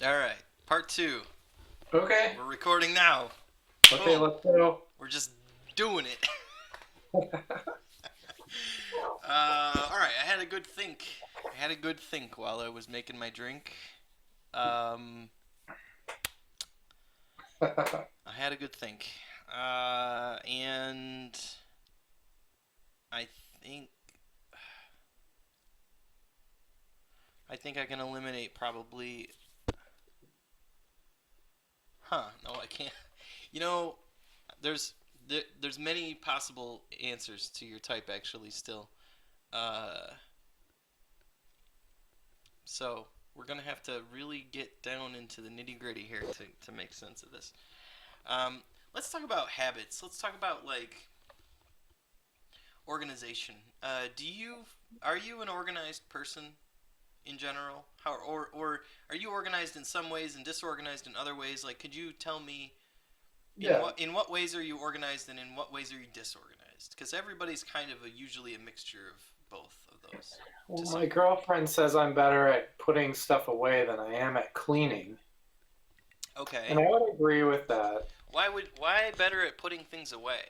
All right, part two. Okay. We're recording now. Okay, Boom. let's go. We're just doing it. All right. I had a good think. I had a good think while I was making my drink. Um, I had a good think. And I think I think I can eliminate probably. Huh? No, I can't. You know, there's there's many possible answers to your type actually still. Uh, So we're gonna have to really get down into the nitty gritty here to make sense of this. Um, let's talk about habits. Let's talk about like organization. Do you are you an organized person in general? Or are you organized in some ways and disorganized in other ways? Like, could you tell me Yeah. in what ways are you organized and in what ways are you disorganized? Because everybody's kind of usually a mixture of both of those to Well, some my degree. girlfriend says I'm better at putting stuff away than I am at cleaning, and Okay. I would agree with that. Why better at putting things away?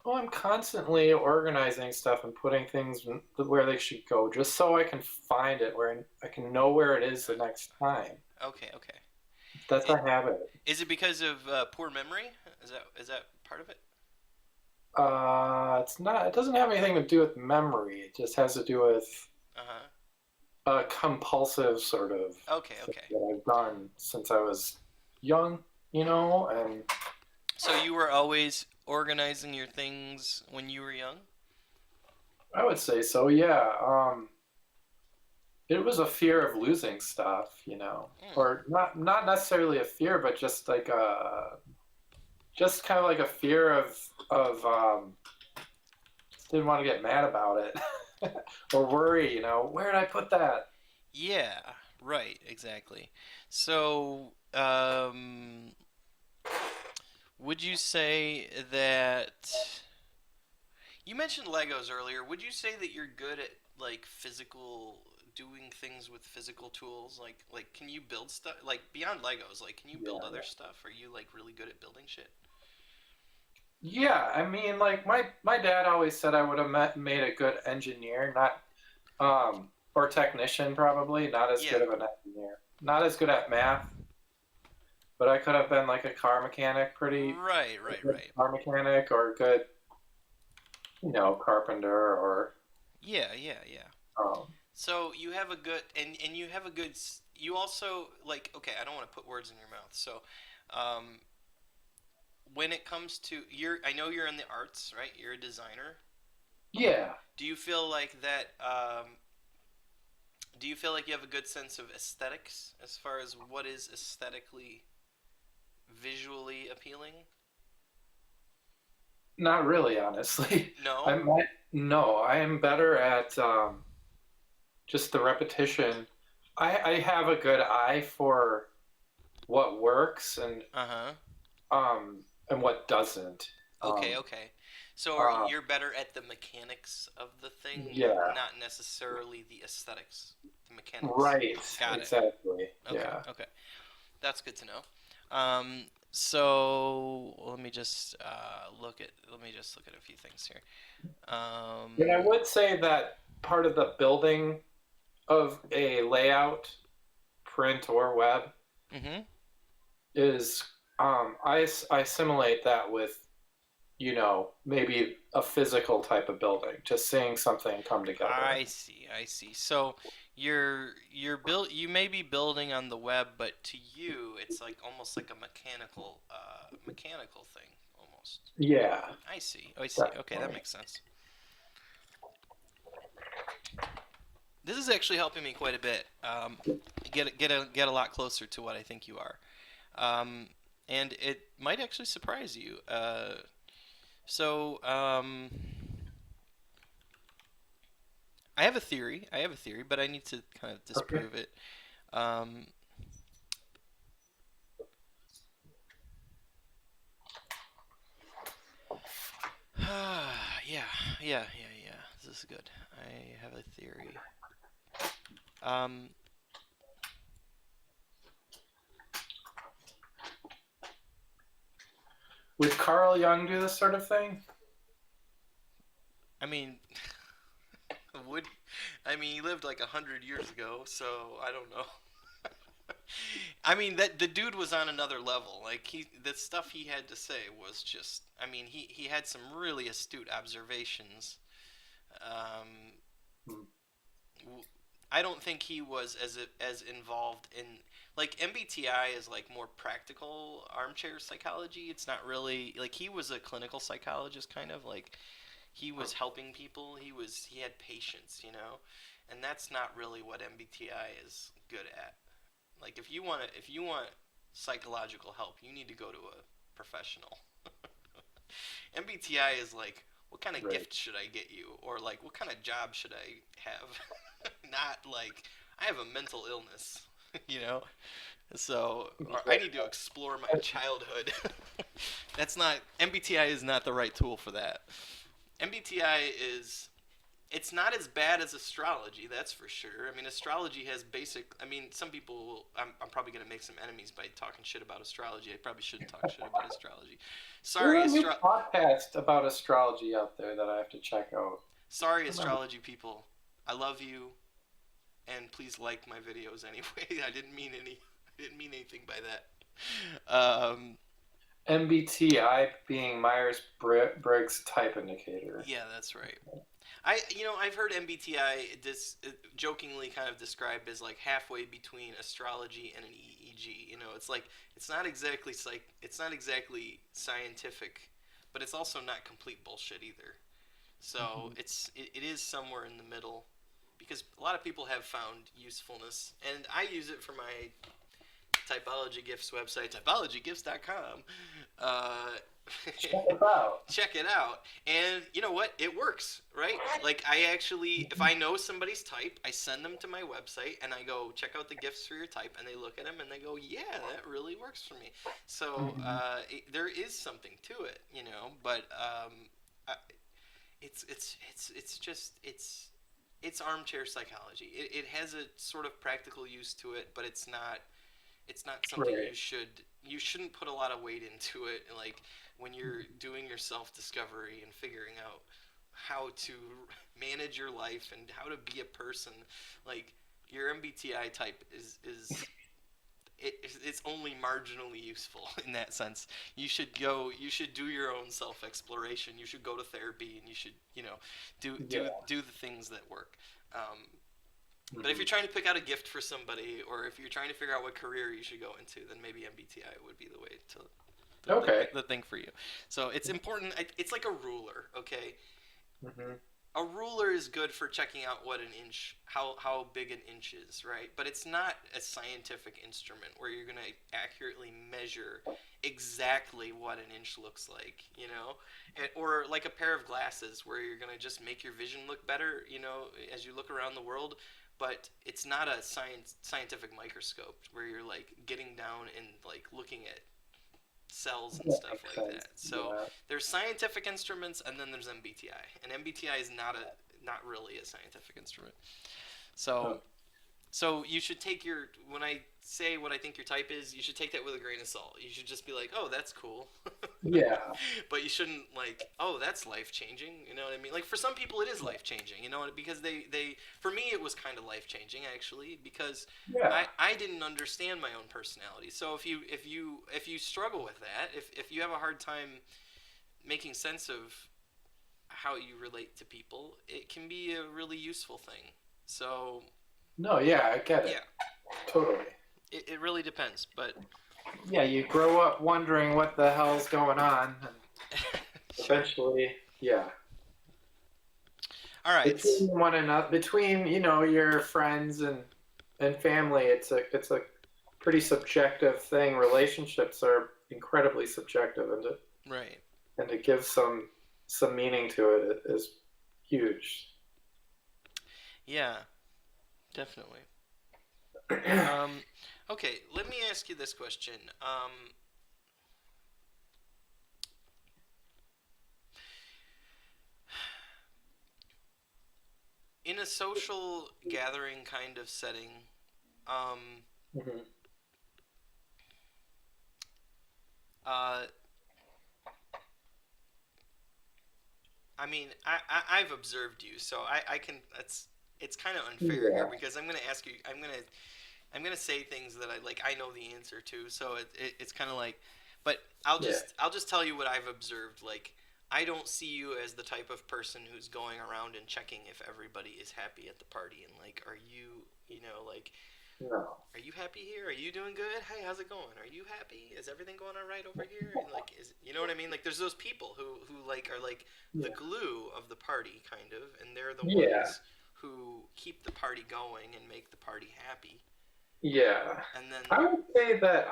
Well, I'm constantly organizing stuff and putting things where they should go, just so I can find it, where I can know where it is the next time. Okay, okay. That's It, a habit. is it because of poor memory? Is that part of it? It's not. It doesn't have anything to do with memory. It just has to do with Uh huh. a compulsive sort of Okay, thing okay. that I've done since I was young, and So you were always organizing your things when you were young? I would say so, yeah. It was a fear of losing stuff, Hmm. or not necessarily a fear, but just kind of like a fear of didn't want to get mad about it or worry, where did I put that? Yeah. Right. Exactly. So, would you say that you mentioned Legos earlier? Would you say that you're good at like physical doing things with physical tools? Like can you build stuff like beyond Legos? Like can you build Yeah, other yeah. stuff? Are you like really good at building shit? Yeah, I mean, like my dad always said I would have made a good engineer, not or technician probably, not as Yeah. good of an engineer. Not as good at math, but I could have been like a car mechanic, Right, a right, good right. car mechanic or a good, carpenter or Yeah, yeah, yeah. um So you have a good and you have a good you also like okay, I don't want to put words in your mouth. So um when it comes to you're I know you're in the arts, right? You're a designer. yeah. Do you feel like that do you feel like you have a good sense of aesthetics as far as what is aesthetically visually appealing? Not really, honestly. No? I might No, I am better at just the repetition. I have a good eye for what works Uh-huh. and what doesn't. Okay, Um, okay. So are uh, you're better at the mechanics of the thing, yeah, not necessarily the aesthetics. The mechanics. right, Got it. exactly. Okay, Yeah. okay. That's good to know. So let me just look at a few things here. And I Um, would say that part of the building of a layout, print or web, mhm. is I assimilate that with, maybe a physical type of building, just seeing something come together. I see. I see. So you may be building on the web, but to you it's like almost like a mechanical thing almost. Yeah, I see. I see. Okay, that definitely. makes sense. This is actually helping me quite a bit. Get a lot closer to what I think you are. Um, and it might actually surprise you. So I have a theory. I have a theory, but I need to kind of Okay. disprove it. Um, yeah, yeah. This is good. I have a theory. Um, Would Carl Jung do this sort of thing? I mean, would he lived like 100 years ago, so I don't know. I mean that the dude was on another level. Like the stuff he had to say was just. I mean, he had some really astute observations. Um, Hmm. I don't think he was as involved in like MBTI is like more practical armchair psychology. It's not really like he was a clinical psychologist kind of like he was helping people. He had patience, and that's not really what MBTI is good at. Like if you want psychological help, you need to go to a professional. MBTI is like, what kind of Right. gift should I get you, or like, what kind of job should I have? Not like I have a mental illness, you know. So, or I need to explore my childhood. That's not MBTI is not the right tool for that. MBTI is it's not as bad as astrology, that's for sure. I mean, astrology has basic. I mean, some people. I'm probably going to make some enemies by talking shit about astrology. I probably shouldn't talk shit about astrology. There's Sorry, a new podcast about astrology out there that I have to check out. sorry, I remember. astrology people. I love you, and please like my videos anyway. I didn't mean any. I didn't mean anything by that. MBTI being Myers Briggs type indicator. Yeah, that's right. I've heard MBTI jokingly kind of described as like halfway between astrology and an EEG. It's like it's not exactly scientific, but it's also not complete bullshit either. So Mhm. it is somewhere in the middle, because a lot of people have found usefulness, and I use it for my Typology Gifts website, typologygifts.com. Uh, Check it out. check it out. And you know what? It works, right? Like, I actually, if I know somebody's type, I send them to my website and I go, check out the gifts for your type. And they look at them and they go, yeah, that really works for me. So Mhm. there is something to it, but I, it's just, it's armchair psychology. It has a sort of practical use to it, but it's not something Right. you shouldn't put a lot of weight into it, like when you're doing your self-discovery and figuring out how to manage your life and how to be a person. Like, your MBTI type it's only marginally useful in that sense. You should do your own self-exploration. You should go to therapy, and you should, Yeah. do the things that work. um, but if Mhm. you're trying to pick out a gift for somebody, or if you're trying to figure out what career you should go into, then maybe MBTI would be the way to Okay. the thing for you. So it's important. It's like a ruler, okay? Hmm. A ruler is good for checking out what an inch, how big an inch is, right? But it's not a scientific instrument where you're gonna accurately measure exactly what an inch looks like, or like a pair of glasses where you're gonna just make your vision look better, as you look around the world. But it's not a scientific microscope where you're like getting down and like looking at cells and That stuff makes like sense. that. So Yeah. there's scientific instruments, and then there's MBTI, and MBTI is not really a scientific instrument. So Oh, you should take your when I say what I think your type is, you should take that with a grain of salt. You should just be like, oh, that's cool. yeah. But you shouldn't like, oh, that's life changing. You know what I mean? Like, for some people it is life changing. Because they for me it was kind of life changing, actually, because Yeah. I didn't understand my own personality. So if you struggle with that, if you have a hard time making sense of how you relate to people, it can be a really useful thing. So No, yeah, I get yeah, it. Totally. it really depends. But Yeah, you grow up wondering what the hell's going on, and sure. eventually, yeah. All right. Between one another, between your friends and family, it's a pretty subjective thing. Relationships are incredibly subjective, Right. and to give some meaning to it is huge. Yeah, definitely. Okay, let me ask you this question. In a social gathering kind of setting, um, Mhm. uh, I mean, I've observed you, so I can. It's kind of unfair here Yeah, because I'm gonna ask you. I'm gonna say things that I like. I know the answer to, so it's kind of like. But yeah, I'll just tell you what I've observed. Like, I don't see you as the type of person who's going around and checking if everybody is happy at the party and like, are you, like, no, are you happy here? Are you doing good? Hey, how's it going? Are you happy? Is everything going all right over here? And like, is you know what I mean? Like, there's those people who like are like the yeah, glue of the party, kind of, and they're the yeah, ones who keep the party going and make the party happy. yeah. And then, I would say that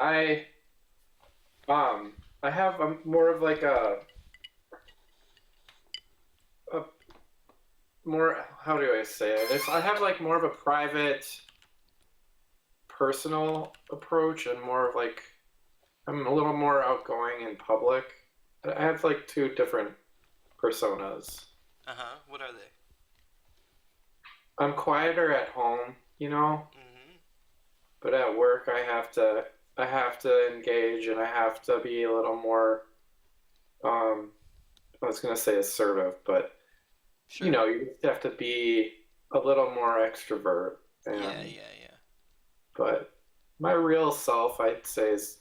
um I have more of like a more, how do I say it? I have like more of a private, personal approach, and more of like I'm a little more outgoing in public. I have like two different personas. what are they? I'm quieter at home, Mm-hmm. but at work I have to engage, and I have to be a little more um I was gonna say assertive, but Sure. you just have to be a little more extrovert. Yeah, And yeah, yeah. but my real self, I'd say, is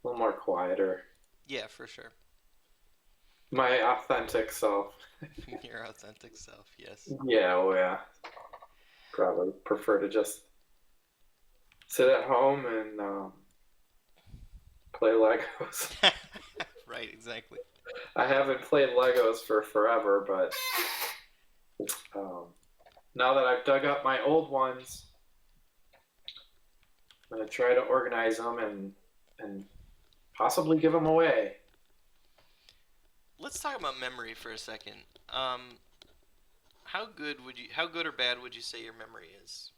a little more quieter. Yeah, for sure. My authentic self. Your authentic self. Yes. Yeah, oh yeah. Probably prefer to just sit at home and play Legos. Right. Exactly. I haven't played Legos for forever, but um, now that I've dug up my old ones, I'm gonna try to organize them and possibly give them away. Let's talk about memory for a second. Um, how good or bad would you say your memory is?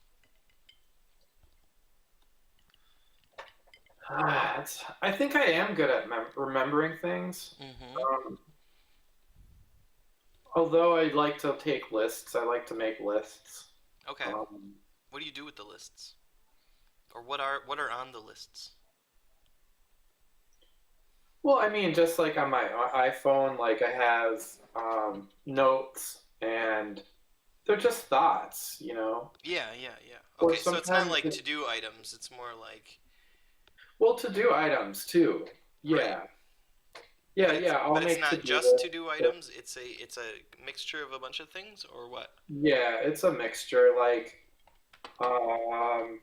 I think I am good at remembering things. Mm-hmm. Um, although I like to take lists, I like to make lists. Okay. Um, What do you do with the lists? Or what are on the lists? well, I mean, just like on my iPhone, like I have notes, and they're just thoughts. Yeah, yeah, yeah. Or Okay, so it's not sometimes, like to-do items. It's more like well, to do items too. right. Yeah, yeah, But it's yeah. I'll but it's make to not do just to-do list. items. It's a mixture of a bunch of things or what? Yeah, it's a mixture. Like, um,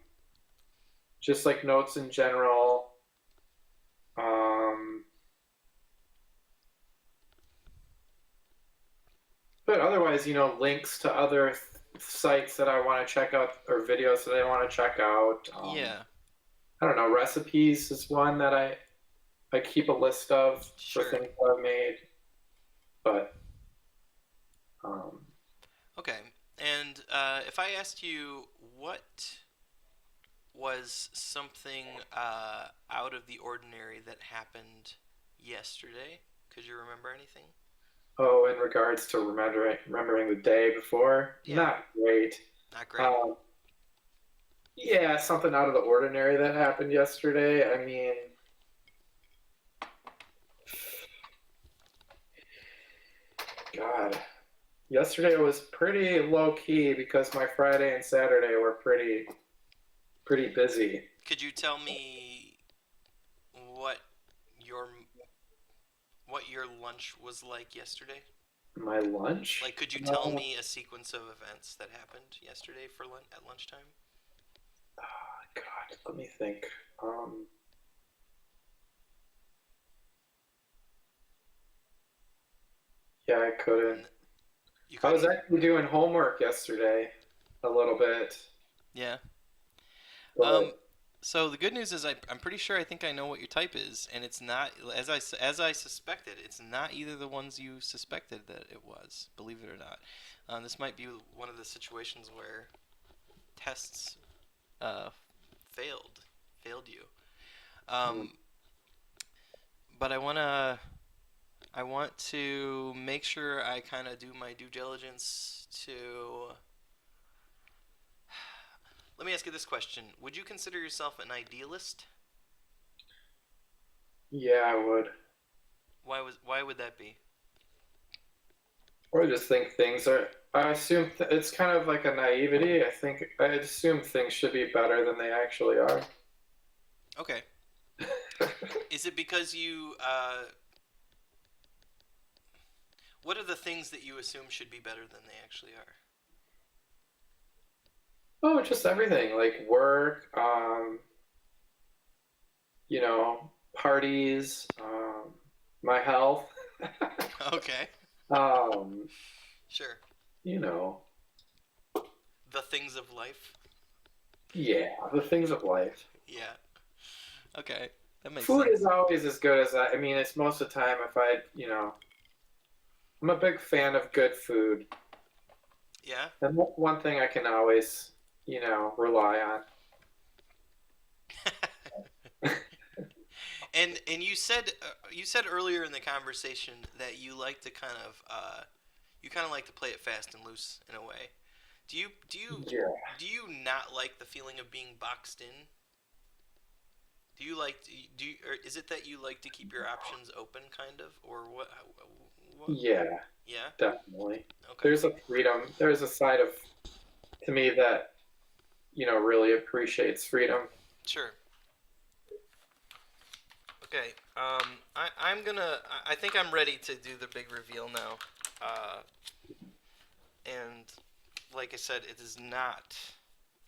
just like notes in general. Um, but otherwise, links to other sites that I want to check out, or videos that I want to check out. Yeah, I don't know, recipes is one that I keep a list of for sure. things that I've made. But um, Okay. And if I asked you what was something out of the ordinary that happened yesterday, could you remember anything? oh, in regards to remembering the day before, Yeah, not great. not great. Um, yeah, something out of the ordinary that happened yesterday. I mean, God, yesterday was pretty low key because my Friday and Saturday were pretty busy. Could you tell me what your what your lunch was like yesterday? My lunch. Like, could you tell me a sequence of events that happened yesterday for at lunchtime? God, let me think. Um, yeah, I couldn't. N- You I was couldn't? actually doing homework yesterday a little bit, Yeah. Um. but So the good news is I'm pretty sure I think I know what your type is, and it's not as I suspected. It's not either the ones you suspected that it was. Believe it or not, this might be one of the situations where tests uh, failed failed you. mm, Um, but I want to make sure I kind of do my due diligence to. Let me ask you this question: would you consider yourself an idealist? yeah, I would. Why would that be? Or I just think things are. I assume it's kind of like a naivety. I think I assume things should be better than they actually are. Okay. Is it because you what are the things that you assume should be better than they actually are? Oh, just everything like work, parties, my health. Okay. um, Sure. you know, The things of life. yeah, the things of life. Yeah. Okay. That makes Food is sense. always as good as I mean, it's most of the time if I'm a big fan of good food. Yeah. And one thing I can always, rely on. And you said earlier in the conversation that you like to kind of you kind of like to play it fast and loose in a way. Do you do you Yeah. do you not like the feeling of being boxed in? Do you like do you, or is it that you like to keep your options open kind of or what Yeah, yeah? definitely. Okay. There's a freedom. There's a side of to me that, really appreciates freedom. Sure. Okay. I'm gonna. I think I'm ready to do the big reveal now. And like I said, it is not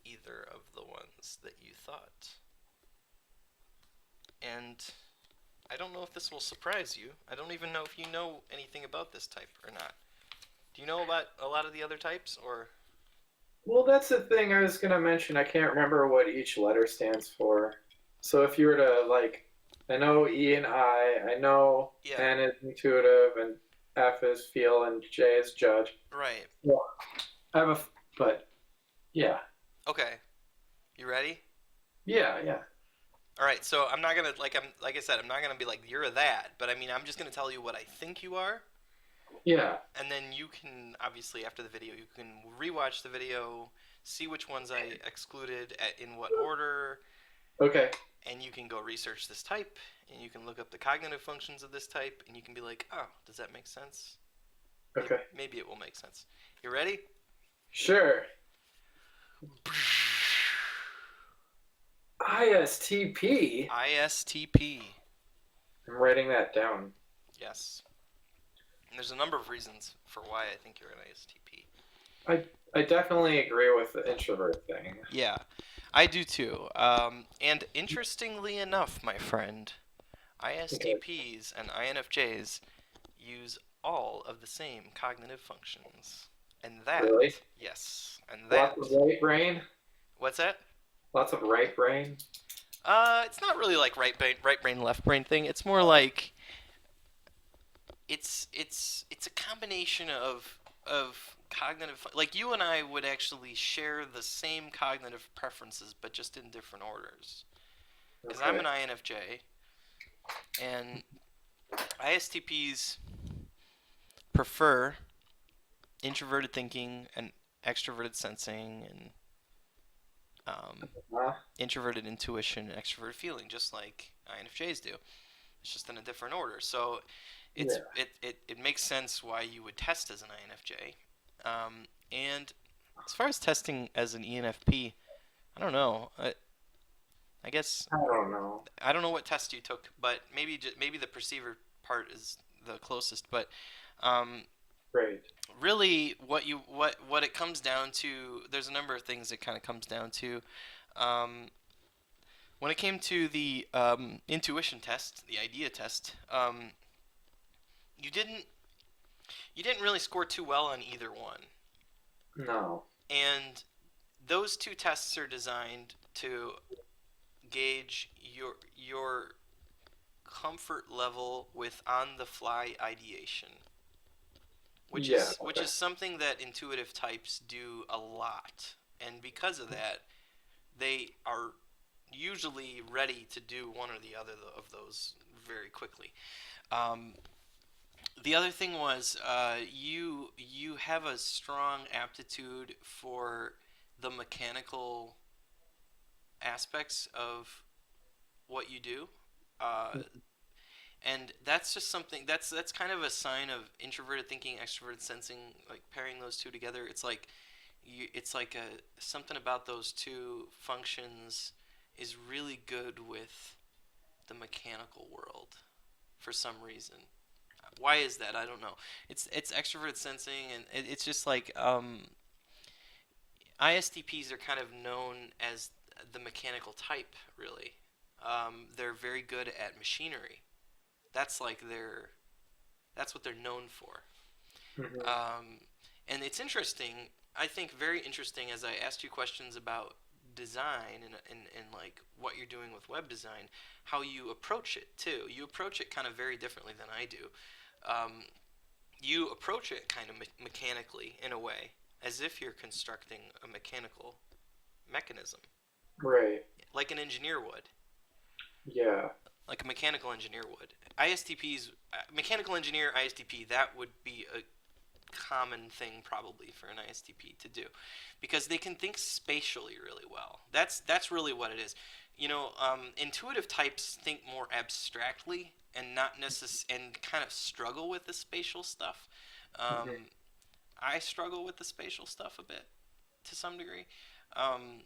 either of the ones that you thought. And I don't know if this will surprise you. I don't even know if you know anything about this type or not. Do you know about a lot of the other types or? Well, that's the thing I was gonna mention. I can't remember what each letter stands for. So if you were to like, I know E and I know Yeah. N is intuitive and F is feel and J is judge. Right. Well, I have a, but yeah, Okay. You ready? yeah, yeah, All right. So I'm not gonna like I said, I'm not gonna be like you're that, but I mean I'm just gonna tell you what I think you are, yeah. and then you can obviously after the video you can rewatch the video, see which ones I excluded in what order, Okay, and you can go research this type, and you can look up the cognitive functions of this type, and you can be like, oh, does that make sense? Maybe okay. maybe it will make sense. You ready? Sure. ISTP. ISTP. I'm writing that down. Yes. And there's a number of reasons for why I think you're an ISTP. I I definitely agree with the introvert thing. Yeah, I do too. And interestingly enough, my friend, Okay. ISTPs and INFJs use all of the same cognitive functions. And Really? that, yes, and Lots of that, right brain. what's that? Lots of right brain. It's not really like right brain, left brain thing. It's more like it's a combination of cognitive like you and I would actually share the same cognitive preferences but just in different orders. Because I'm Okay. an INFJ and ISTPs prefer introverted thinking and extroverted sensing and Uh, introverted intuition and extroverted feeling, just like INFJs do. It's just in a different order. So yeah. it makes sense why you would test as an INFJ. And as far as testing as an ENFP, I don't know. I guess I don't know. I don't know what test you took, but maybe the perceiver part is the closest. But um, Great. really, what it comes down to, there's a number of things it kind of comes down to. Um, when it came to the intuition test, the idea test, you didn't you didn't really score too well on either one, No. and those two tests are designed to gauge your comfort level with on the fly ideation, Yeah. which Okay. is something that intuitive types do a lot. And because of that, they are usually ready to do one or the other of those very quickly. Um, the other thing was you have a strong aptitude for the mechanical aspects of what you do. Uh, And that's just something that's kind of a sign of introverted thinking, extroverted sensing. Like pairing those two together, it's like a something about those two functions is really good with the mechanical world for some reason. Why is that? I don't know. It's extroverted sensing, and it's just like ISTPs are kind of known as the mechanical type, really. They're very good at machinery. That's like that's what they're known for. Hmm. Um, and it's interesting. I think very interesting as I asked you questions about design and like what you're doing with web design, how you approach it too. You approach it kind of very differently than I do. Um, you approach it kind of mechanically in a way, as if you're constructing a mechanical mechanism, Right. like an engineer would, Yeah. like a mechanical engineer would. ISTPs, mechanical engineer, ISTP, that would be a common thing probably for an ISTP to do, because they can think spatially really well. That's really what it is. Intuitive types think more abstractly and not and kind of struggle with the spatial stuff. Hmm. Um, I struggle with the spatial stuff a bit to some degree. Um,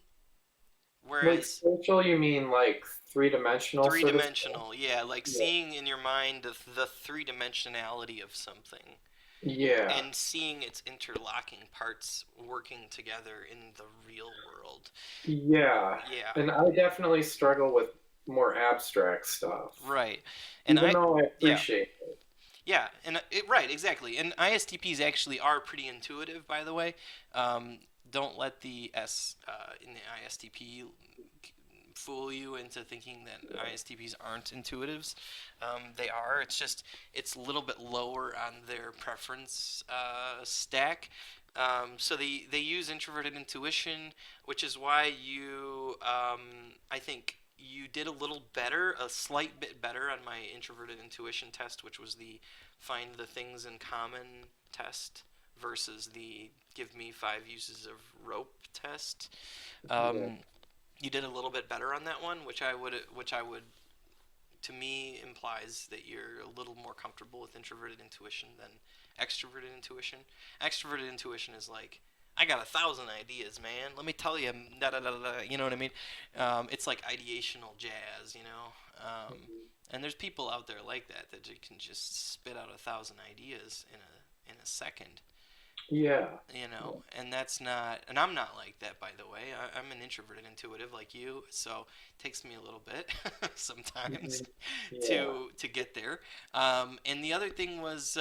Like whereas spatial, you mean like three-dimensional three sort of stuff? dimensional, yeah, like Yeah. seeing in your mind the three dimensionality of something Yeah. and seeing its interlocking parts working together in the real world. Yeah. Yeah, And I definitely struggle with more abstract stuff, right. And even I, though I yeah, appreciate it. yeah, and right, exactly. And ISTPs actually are pretty intuitive, by the way. Um, don't let the S in the ISTP fool you into thinking that Yeah. ISTPs aren't intuitives. They are. It's just it's a little bit lower on their preference stack. So they use introverted intuition, which is why I think you did a little better, a slight bit better on my introverted intuition test, which was the find the things in common test versus the give me 5 uses of rope test. Yeah. Um, you did a little bit better on that one, which I would to me implies that you're a little more comfortable with introverted intuition than extroverted intuition. Extroverted intuition is like, I got 1,000 ideas, man. Let me tell you, da da da da. You know what I mean? It's like ideational jazz, you know. Mhm. And there's people out there like that that can just spit out 1,000 ideas in a second. Yeah. And that's not, and I'm not like that, by the way. I'm an introverted intuitive like you, so it takes me a little bit sometimes Mhm. Yeah. to get there. And the other thing was,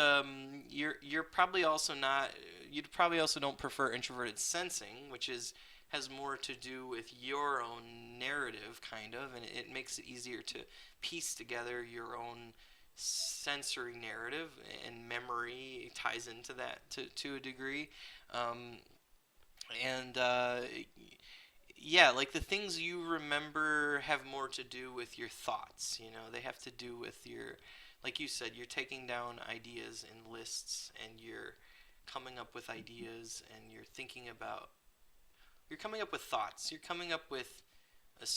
you're probably also not, you probably also don't prefer introverted sensing, which is has more to do with your own narrative, kind of, and it makes it easier to piece together your own sensory narrative, and memory ties into that to a degree. Um, and Yeah, like the things you remember have more to do with your thoughts. They have to do with like you said, you're taking down ideas in lists, and you're coming up with ideas, and you're coming up with thoughts. You're coming up with a,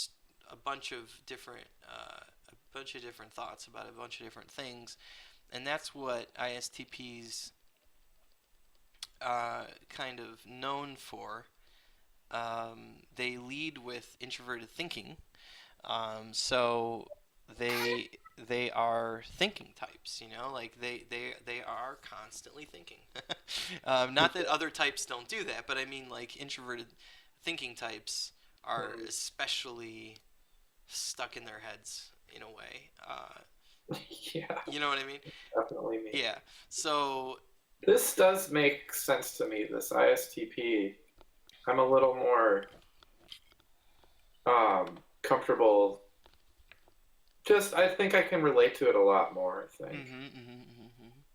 a bunch of different thoughts about a bunch of different things, and that's what ISTPs kind of known for. They lead with introverted thinking, so they they are thinking types. Like they are constantly thinking. Not that other types don't do that, but I mean like introverted thinking types are Mhm. especially stuck in their heads in a way. Yeah. You know what I mean? Definitely me. Yeah. So This does make sense to me, this ISTP. I'm a little more comfortable. Just, I think I can relate to it a lot more, I think.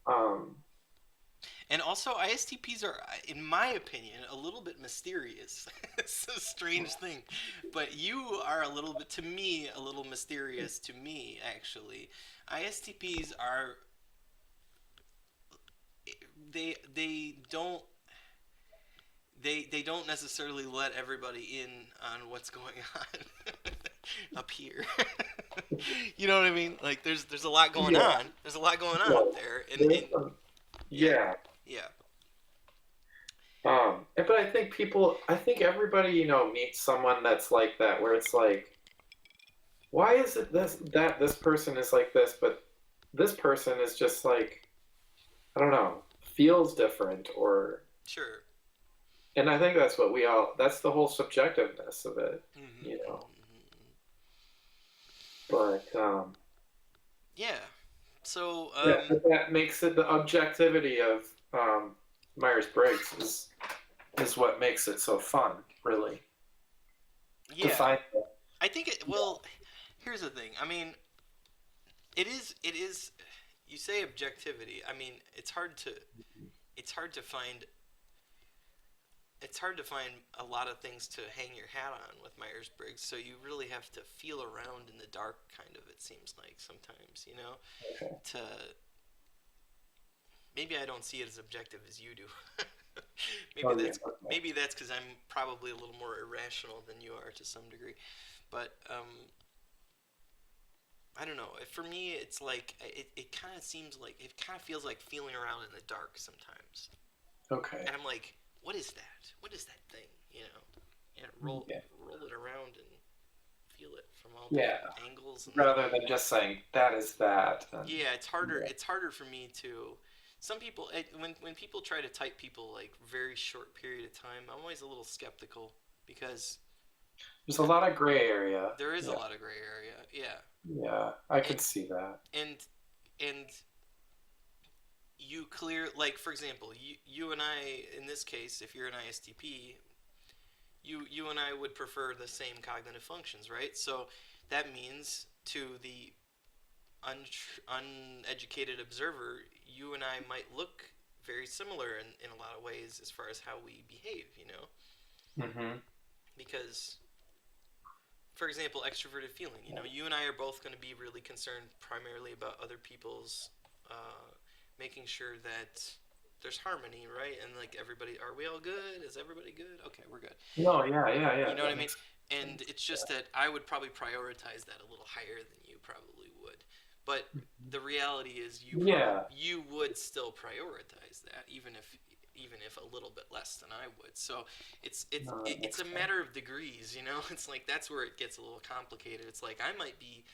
Um, And also, ISTPs are, in my opinion, a little bit mysterious. It's a strange thing, but you are a little bit, to me, a little mysterious to me. Actually, ISTPs are they don't they don't necessarily let everybody in on what's going on up here. You know what I mean? Like there's a lot going Yeah. on. There's a lot going on up No, there, there's and some, yeah, yeah. yeah, But I think everybody, meets someone that's like that, where it's like, why is it this person is like this, but this person is just like, I don't know, feels different, or, sure. and I think that's the whole subjectiveness of it, Hmm, you know. hmm. But Yeah. So yeah, but that makes it the objectivity of um, Myers-Briggs is what makes it so fun, really, to yeah, find. I think it. Well, here's the thing. I mean, it is. You say objectivity. I mean, it's hard to find it's hard to find a lot of things to hang your hat on with Myers Briggs. So you really have to feel around in the dark, kind of. It seems like sometimes, Okay. to maybe I don't see it as objective as you do. maybe Oh yeah. that's Okay. maybe that's because I'm probably a little more irrational than you are to some degree. But I don't know. For me, it's like it kind of seems like it kind of feels like feeling around in the dark sometimes. Okay. And I'm like, what is that? What is that thing? And Yeah. roll it around and feel it from all Yeah. different angles. And Rather than just saying that is that. And, yeah, it's harder. yeah. It's harder for me to. Some people, when people try to type people like very short period of time, I'm always a little skeptical because There's a lot of gray area. there is a Yeah. lot of gray area. Yeah, Yeah. I and can see that. and and you clear like for example, you and I in this case, if you're an ISTP, you and I would prefer the same cognitive functions, right? So that means to the uneducated observer, you and I might look very similar in a lot of ways as far as how we behave, Hmm. because for example, extroverted feeling, you and I are both going to be really concerned primarily about other people's making sure that there's harmony, right? And like everybody, are we all good? Is everybody good? Okay, we're good. No. Yeah. Yeah. Yeah. You know what I That mean? makes And sense. it's just that I would probably prioritize that a little higher than you probably would. But the reality is Yeah. you would still prioritize that even if a little bit less than I would. So No, that it's makes a sense. matter of degrees. It's like that's where it gets a little complicated. It's like I might be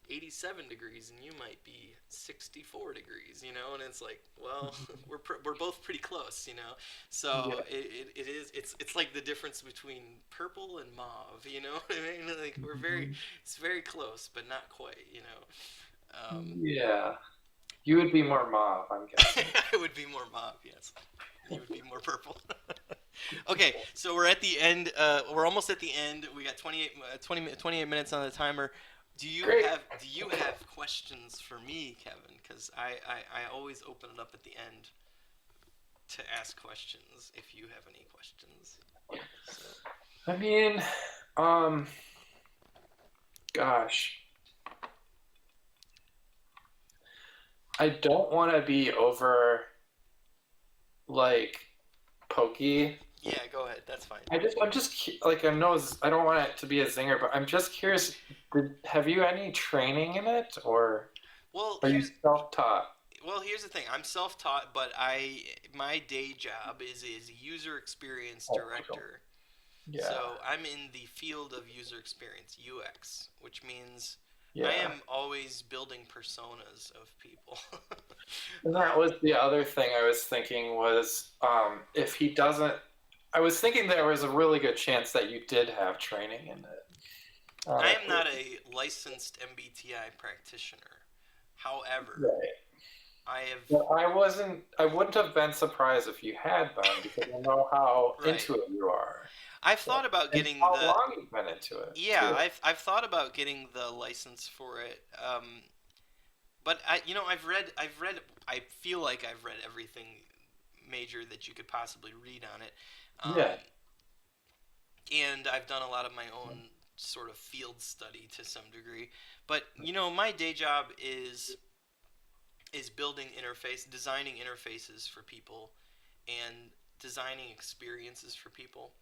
87 degrees and you might be 64 degrees. And it's like, well, we're both pretty close. So Yeah. it's like the difference between purple and mauve. What I mean? Like Mhm. it's very close but not quite. Yeah. You would be more mauve, I'm guessing. I would be more mauve, yes. You would be more purple. Okay, so we're at the end. We're almost at the end. We got 28 minutes on the timer. Great. Do you have questions for me, Kevin? Because I always open it up at the end to ask questions if you have any questions. So I mean, um, gosh, I don't want to be over like pokey. yeah, go ahead. That's fine. Like, I don't want it to be a zinger, but I'm just curious. Have you any training in it, or Well, are you self-taught? here's the thing. I'm self-taught, but my day job is a user experience Oh, cool. director. Yeah, So I'm in the field of user experience, UX, which means I yeah. am always building personas of people. And that um, was the other thing I was thinking was, if he doesn't, I was thinking there was a really good chance that you did have training in it, I am honestly. not a licensed MBTI practitioner. However, Right. I have But I wouldn't have been surprised if you had been, because I know how right. into it you are. I've So, thought about and getting how the long you've been into it, yeah. too. I've thought about getting the license for it. But I feel like I've read everything major that you could possibly read on it. Yeah. And I've done a lot of my own sort of field study to some degree. But my day job is building designing interfaces for people, and designing experiences for people.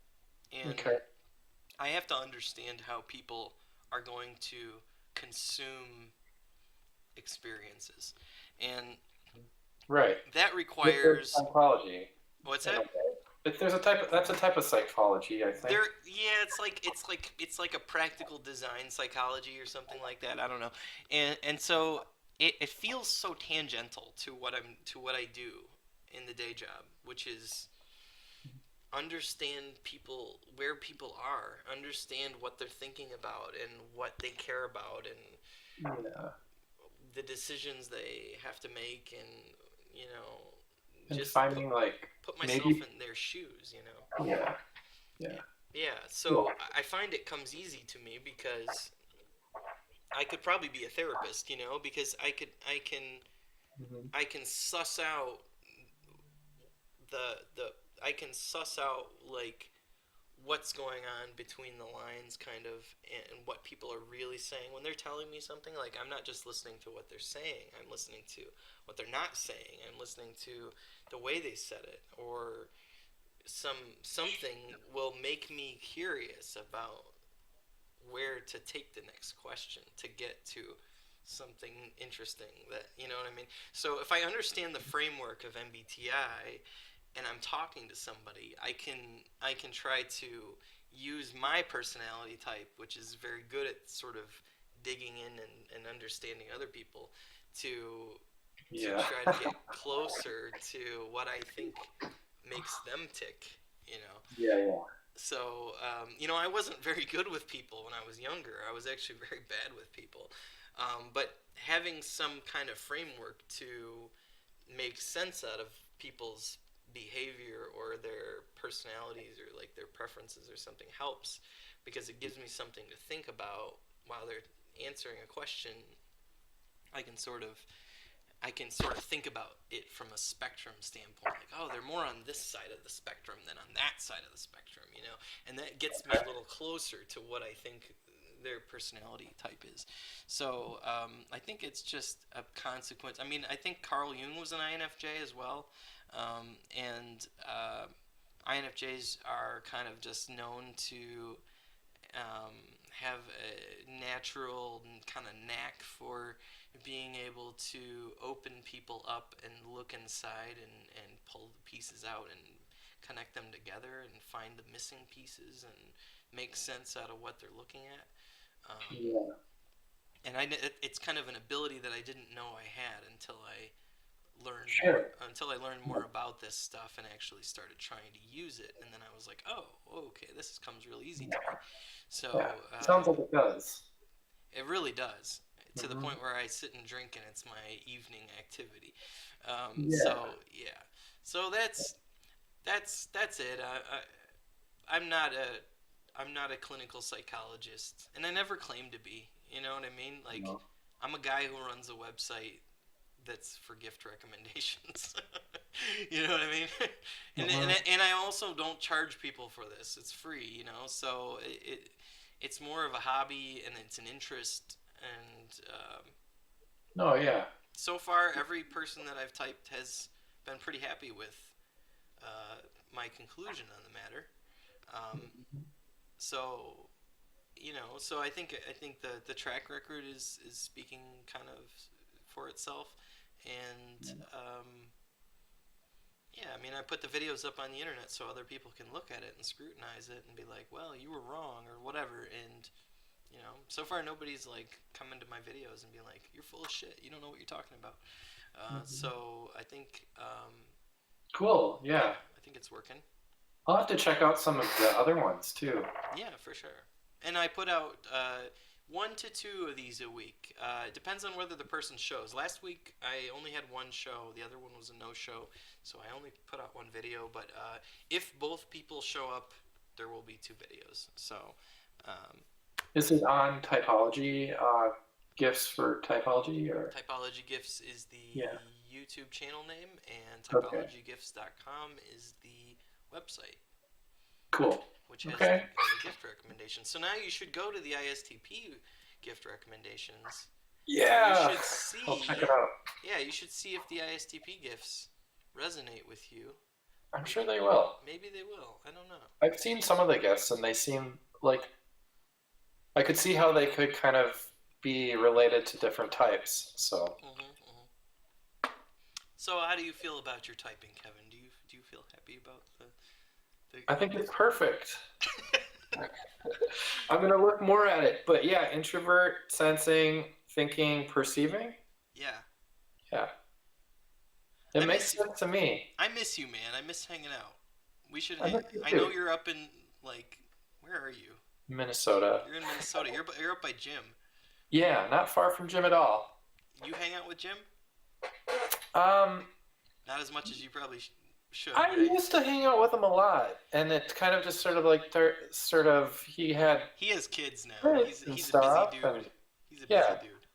And Okay. I have to understand how people are going to consume experiences, and Right. that But there's requires psychology what's in a that? way. But there's a type of, that's a type of psychology, I think. There, yeah, it's like a practical design psychology or something like that. I don't know, and so it feels so tangential to what I do in the day job, which is understand people where people are, understand what they're thinking about and what they care about, and Yeah. the decisions they have to make, and And just finding like put myself maybe in their shoes. yeah, yeah. Yeah, Cool. so I find it comes easy to me because I could probably be a therapist, because Hmm. I can suss out the I can suss out like what's going on between the lines kind of, and what people are really saying when they're telling me something. Like, I'm not just listening to what they're saying, I'm listening to what they're not saying, I'm listening to the way they said it, or something will make me curious about where to take the next question to get to something interesting, that what I mean. So if I understand the framework of MBTI and I'm talking to somebody, I can try to use my personality type, which is very good at sort of digging in and understanding other people, to Yeah. try to get closer to what I think makes them tick, you know. Yeah, yeah. So, I wasn't very good with people when I was younger. I was actually very bad with people. But having some kind of framework to make sense out of people's behavior or their personalities or like their preferences or something helps, because it gives me something to think about while they're answering a question. I can sort of I can sort of think about it from a spectrum standpoint, like, oh, they're more on this side of the spectrum than on that side of the spectrum, and that gets me a little closer to what I think their personality type is. So I think it's just a consequence. I mean, I think Carl Jung was an INFJ as well, and INFJs are kind of just known to um, have a natural kind of knack for being able to open people up and look inside, and pull the pieces out and connect them together and find the missing pieces and make sense out of what they're looking at. Yeah. And it's kind of an ability that I didn't know I had Sure. until I learned more about this stuff and actually started trying to use it. And then I was like, oh, okay, this comes real easy to me. Yeah. So Sounds like it does. it really does, to the Hmm. point where I sit and drink and it's my evening activity. Yeah. So yeah, so that's it. I'm not a clinical psychologist, and I never claimed to be. You know what I mean? Like, No. I'm a guy who runs a website that's for gift recommendations. You know what I mean? Hmm. And I also don't charge people for this. It's free, So it's more of a hobby and it's an interest. And No, yeah. so far, every person that I've typed has been pretty happy with my conclusion on the matter. Um, so so I think the track record is speaking kind of for itself, and yeah, I mean, I put the videos up on the internet so other people can look at it and scrutinize it and be like, well, you were wrong or whatever. And so far nobody's like coming to my videos and being like, you're full of shit, you don't know what you're talking about. Mhm. So I think Cool. yeah, Yeah. I think it's working. I'll have to check out some of the other ones too. Yeah, for sure. And I put out 1 to 2 of these a week. It depends on whether the person shows. Last week I only had one show. The other one was a no-show, so I only put out one video. But if both people show up, there will be 2 videos. So um, Is it on typology? Gifts for typology or Typology Gifts is the yeah. YouTube channel name, and Okay. typologygifts.com is the website, Cool. which has Okay. the gift recommendations. So now you should go to the ISTP gift recommendations, and you Yeah. should I'll check see, it out. yeah, you should see if the ISTP gifts resonate with you. I'm sure Maybe, they will. maybe they will. I don't know. I've seen some of the gifts and they seem like I could see how they could kind of. be related to different types. So So, how do you feel about your typing, Kevin? Do you feel happy about the I think it's perfect. I'm gonna look more at it, but yeah, introvert, sensing, thinking, perceiving. Yeah. Yeah, it I makes miss you. sense to me. I miss you, man. I miss hanging out. We should. I miss you I know too. you're up in like. Where are you? Minnesota. You're in Minnesota. You're up by Jim. Yeah, not far from Jim at all. You hang out with Jim? Um, Not as much as you probably should, I right? used to hang out with him a lot, and it kind of just sort of like sort of he had He has kids now. kids and He's a busy stuff, and dude. He's a busy yeah. dude.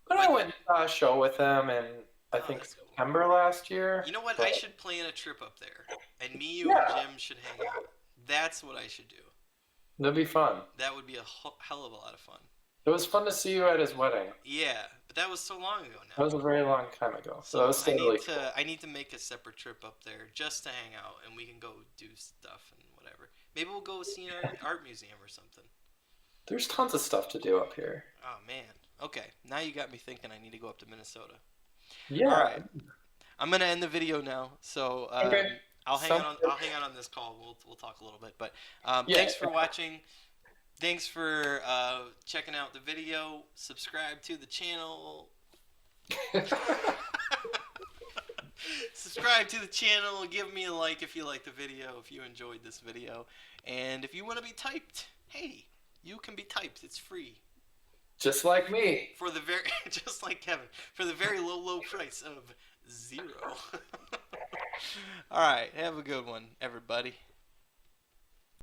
But I But went and saw a show with him in I oh, think that's cool. September last year. You know what? I But should plan a trip up there, and me, you, and yeah, Jim should hang out. That's what I should do. that'd be fun. That would be a hell of a lot of fun. It was fun to see you at his wedding. Yeah, but that was so long ago That now. was a very long time ago. So that So was still really cool. I need to make a separate trip up there just to hang out, and we can go do stuff and whatever. Maybe we'll go see an art museum or something. There's tons of stuff to do up here. Oh man. Okay, now you got me thinking. I need to go up to Minnesota. All Yeah. right, I'm gonna end the video now. So Okay. I'll hang out Sounds on good. I'll hang out on this call. We'll talk a little bit. But Yeah. thanks for watching. Thanks for checking out the video. Subscribe to the channel. Subscribe to the channel. Give me a like if you like the video. If you enjoyed this video, and if you want to be typed, hey, you can be typed. It's free. Just like me. For the very, just like Kevin, for the very low price of 0. All right, have a good one, everybody.